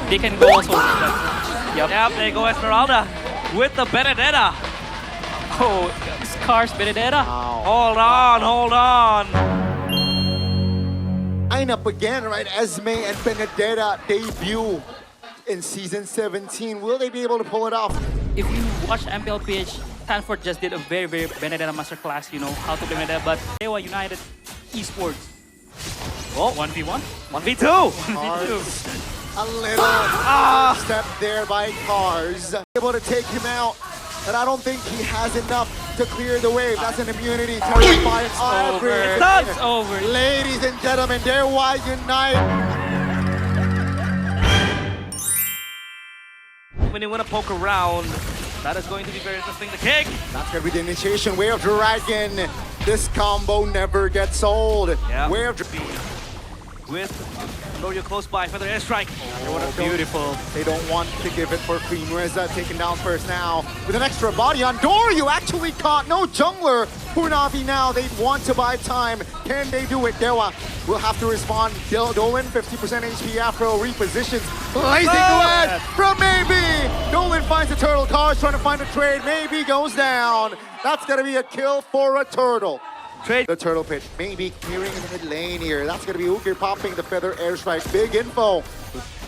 They can go also. Yep, they go Esmeralda with the Benedetta. Oh, Scars Benedetta. Hold on. Ynot again, right? Esme and Benedetta debut in season 17. Will they be able to pull it off? If you watch MLBB, Sanford just did a very Benedetta masterclass, you know, how to play Benedetta, but Dewa United Esports. Oh, 1v1? 1v2. Cars, a little step there by Cars. Able to take him out, but I don't think he has enough to clear the wave. That's an immunity. Terrifying. It's over. Ladies and gentlemen, Dewa United. When you want to poke around, that is going to be very interesting. The kick. That's going to be the initiation. Way of Dragon. This combo never gets old. Yeah. Way of With Norio close by, feather airstrike. Oh, beautiful. They don't want to give it for free. Nueza taken down first now. With an extra body on Doryu actually caught. No jungler for Navi now. They want to buy time. Can they do it? Dewa will have to respond. Dolan, 50% HP Afro repositions. Blazing duet from Maybe. Dolan finds the turtle. Cars trying to find a trade. Maybe goes down. That's going to be a kill for a turtle. Trade. The turtle pit maybe clearing in the mid lane here. That's going to be Ukir popping the feather airstrike. Big info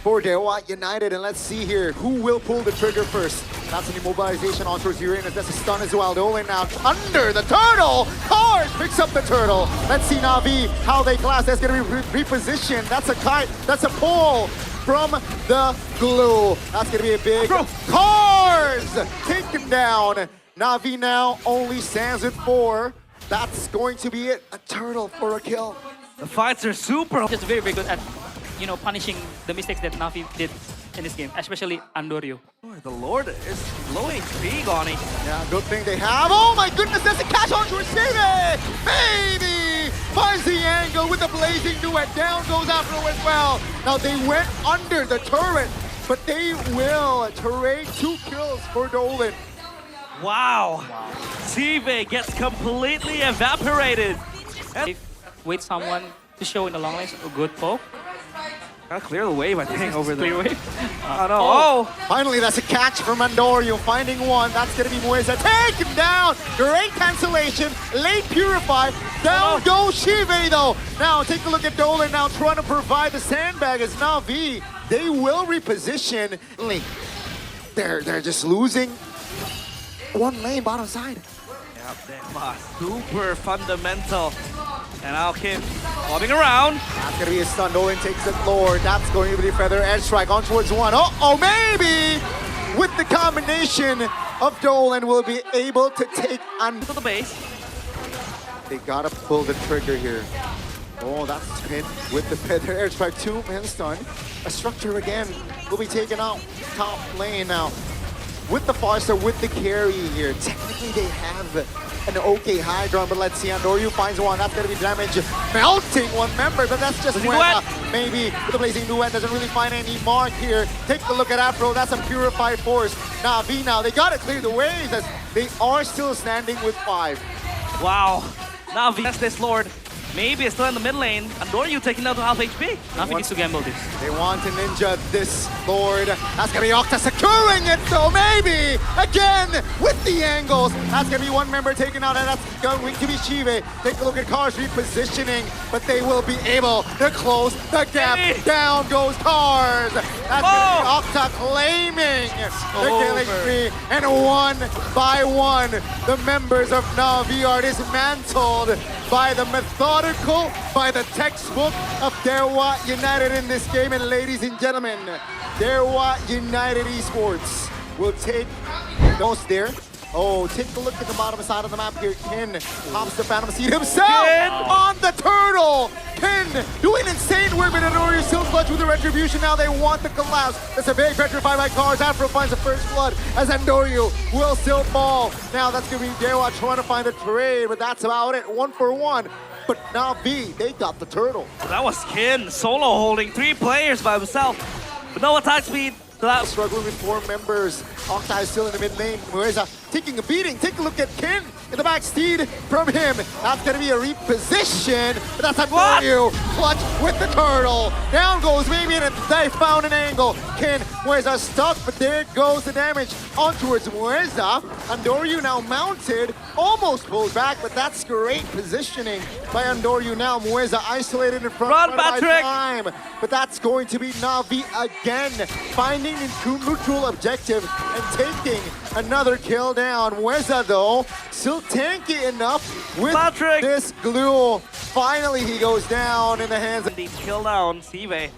for Dewa United. And let's see here who will pull the trigger first. That's an immobilization on towards Uranus. That's a stun as well. Dolan now under the turtle. Cars picks up the turtle. Let's see Navi how they class. That's going to be repositioned. That's a kite. That's a pull from the glue. That's going to be a big Cars taken down. Navi now only stands at 4. That's going to be it. A turtle for a kill. The fights are super. Just very good at, you know, punishing the mistakes that Navi did in this game, especially Andorio. The Lord is low HP, Goni. Yeah, good thing they have. Oh my goodness, that's a catch on to receive. Baby finds the angle with the blazing duet. Down goes Afro as well. Now they went under the turret, but they will trade 2 kills for Dolan. Wow. Tive gets completely evaporated. Wait someone to show in the long range a good poke. Gotta clear the wave, I think, over there. Clear wave. Oh no. Oh! Finally, that's a catch from Andorio, finding one. That's gonna be Mueza. Take him down! Great cancellation, late purify. Down goes Shive though. Now take a look at Dolan now trying to provide the sandbag as Navi. They will reposition. They're just losing one lane bottom side. Yep, they are super fundamental. And Alkin bobbing around. That's gonna be a stun. Dolan takes it Lord. That's going to be feather edge strike on towards one. Oh, maybe with the combination of Dolan will be able to take to the base. They gotta pull the trigger here. Oh, that's pinned with the feather air strike. 2-man stun. A structure again will be taken out. Top lane now. With the Farster, with the carry here. Technically, they have an okay high ground, but let's see. Andorio finds one. That's going to be damage. Melting one member, but that's just maybe with the blazing duet doesn't really find any mark here. Take a look at Afro. That's a purified force. Navi now, they got to clear the waves as they are still standing with 5. Wow. Navi, that's this Lord. Maybe it's still in the mid lane. Andorio taking down to half HP. Navi needs to gamble this. They want to ninja this Lord. That's gonna be Octa securing it, so maybe again with the angles. That's gonna be one member taken out, and that's going to be Shive. Take a look at Cars repositioning, but they will be able to close the gap. Down goes Cars. That's gonna be Octa claiming the killing spree, and one by one, the members of Navi are dismantled by the methodical, by the textbook of Dewa United in this game. And ladies and gentlemen, Dewa United Esports will take those there. Oh, take a look at the bottom side of the map here. Ken pops the Phantom Seed himself on the turtle. Ken doing insane work, but Andorio still clutch with the retribution. Now they want the collapse. That's a big petrify by Cars. Afro finds the first blood as Andorio will still fall. Now that's going to be Dewa trying to find a trade, but that's about it. 1 for 1. But Navi, they got the turtle. That was Kin solo holding 3 players by himself. But no attack speed. So that struggling with 4 members. Octa is still in the mid lane. Mueza taking a beating. Take a look at Ken. in the back steed from him. That's gonna be a reposition, but that's time for you. Clutch with the turtle. Down goes maybe, and they found an angle. Ken Mueza stuck, but there goes the damage on towards Mueza. Andoryu now mounted, almost pulled back, but that's great positioning by Andoryu now. Mueza isolated in front. Run, Patrick! Time, but that's going to be Navi again, finding the neutral objective and taking another kill down. Mueza though, still tanky enough with Patrick! this glue. Finally he goes down in the hands of... The kill down, Sive.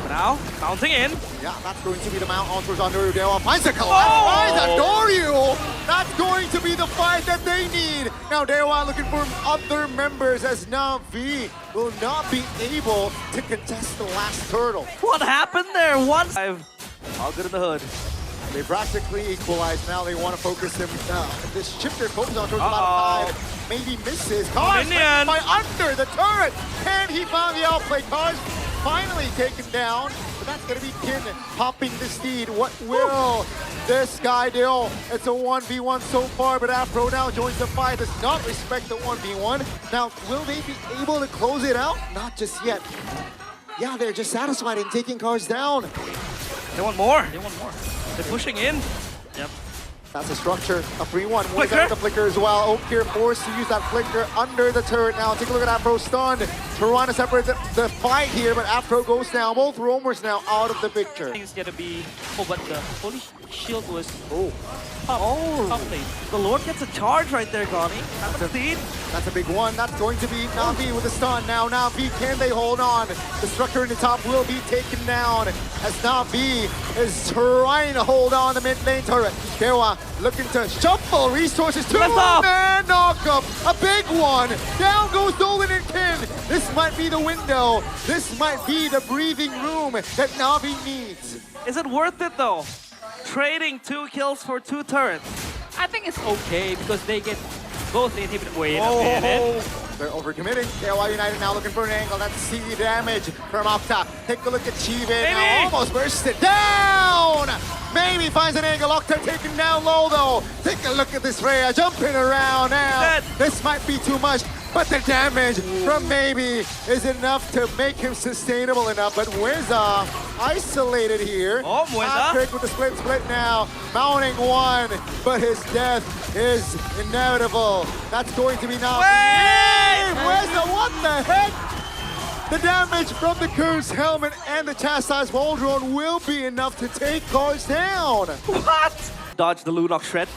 Now, mounting in. Yeah, that's going to be the mount on towards Andoryu. Dewa finds a collapse, finds Andoryu! That's going to be the fight that they need. Now Dewa looking for other members as Navi will not be able to contest the last turtle. What happened there? Once. All good in the hood. They practically equalized. Now they want to focus him. This shifter focus on towards the bottom side. Maybe misses. Cars Minion by under the turret. Can he find the outplay? Cars finally taken down. But that's going to be Kin popping the steed. What will this guy do? It's a 1v1 so far, but Afro now joins the fight. Does not respect the 1v1. Now, will they be able to close it out? Not just yet. Yeah, they're just satisfied in taking cars down. They want more. They want more. They're pushing in. Yep. That's a structure, a 3-1. Flicker. The flicker as well. Oak here forced to use that flicker under the turret now. Take a look at Afro stunned. Toronto separates the fight here, but Afro goes down. Both roamers now out of the picture. I think it's gonna be. Oh, but the holy shield was. Oh, Top lane. The Lord gets a charge right there, Gani. That's a steed. that's a big one. That's going to be Navi with a stun. Now Navi, can they hold on? The structure in the top will be taken down as Navi is trying to hold on the mid lane turret. Dewa looking to shuffle resources to Left off. man knock up. A big one. Down goes Dolan and Kin. This might be the window. This might be the breathing room that Navi needs. Is it worth it though? Trading 2 kills for 2 turrets. I think it's okay because they get both the inhibitor. Wait a minute. They're overcommitting. Dewa United now looking for an angle. That's C damage from Octa. Take a look at Chive now. Almost burst it down. Maybe finds an angle. Octa taken down low though. Take a look at this Rhea jumping around now. Dead. This might be too much. But the damage from Maybe is enough to make him sustainable enough. But Mueza isolated here. Oh, Mueza. Patrick with the split now. Mounting one, but his death is inevitable. That's going to be now. Wait! Mueza, what the heck? The damage from the Cursed Helmet and the Chastised Wall Drone will be enough to take cars down. What? Dodge the Lunok shred.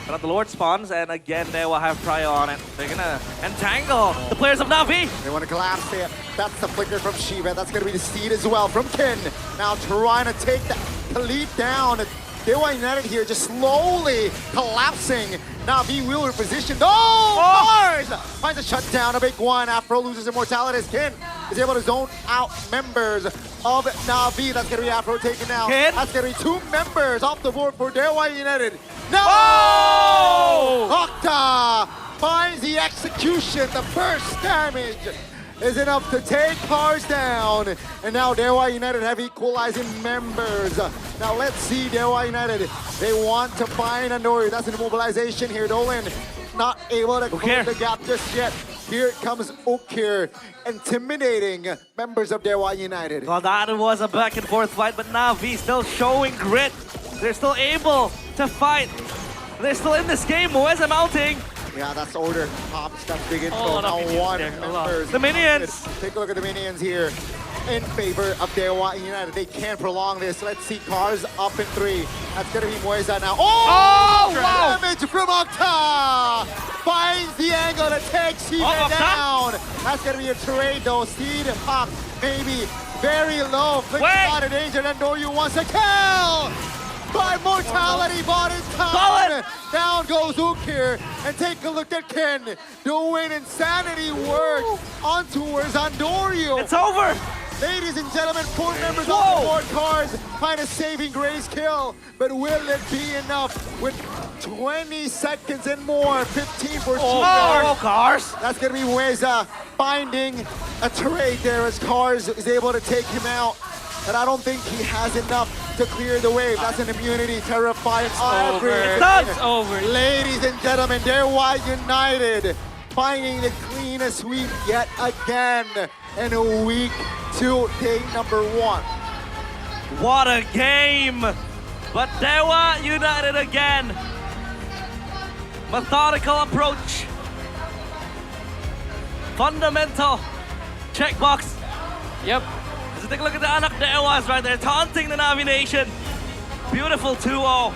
But the Lord spawns, and again they will have prior on it. They're gonna entangle the players of Navi. They want to collapse it. That's the flicker from Shiva. That's going to be the steed as well from Kin. Now trying to take the lead down. Dewa United here just slowly collapsing. Navi will reposition. Mars finds a shutdown, a big one. Afro loses immortality as Kin is able to zone out members of Navi. That's going to be Afro taken down. Kin? That's going to be 2 members off the board for Dewa United. No! Octa finds the execution. The first damage is enough to take cars down. And now Dewa United have equalizing members. Now let's see Dewa United. They want to find Andoryu. That's an immobilization here. Dolan not able to close the gap just yet. Here comes Okir, intimidating members of Dewa United. Well, that was a back and forth fight, but Navi still showing grit. They're still able to fight. They're still in this game. Mueza mounting. Yeah, that's order. Pops, that's big info. Oh, Now minions one there. A lot. members. The minions. Take a look at the minions here. In favor of Dewa United. They can't prolong this. Let's see cars up in 3. That's gonna be Mueza now. Oh! wow. Damage from Octa! Finds the angle to take Steven Octa. down. That's gonna be a trade though. Steed up, maybe very low. Flicks Wait. out of danger. Andoryu wants a kill! By mortality bought in time. Down goes Ukir. And take a look at Ken doing insanity work on towards Andoryu. It's over. Ladies and gentlemen, 4 members on the board. Cars find a saving grace kill. But will it be enough with 20 seconds and more? 15 for Cars. That's going to be Mueza finding a trade there as Cars is able to take him out. But I don't think he has enough to clear the wave. That's an immunity, terrifying Over. everything. It's over. Ladies and gentlemen, Dewa United finding the cleanest sweep yet again in a week 2, day number 1. What a game! But Dewa United again. Methodical approach. Fundamental checkbox. Yep. So take a look at the anak Dewas right there, taunting the Navi Nation. Beautiful 2-0.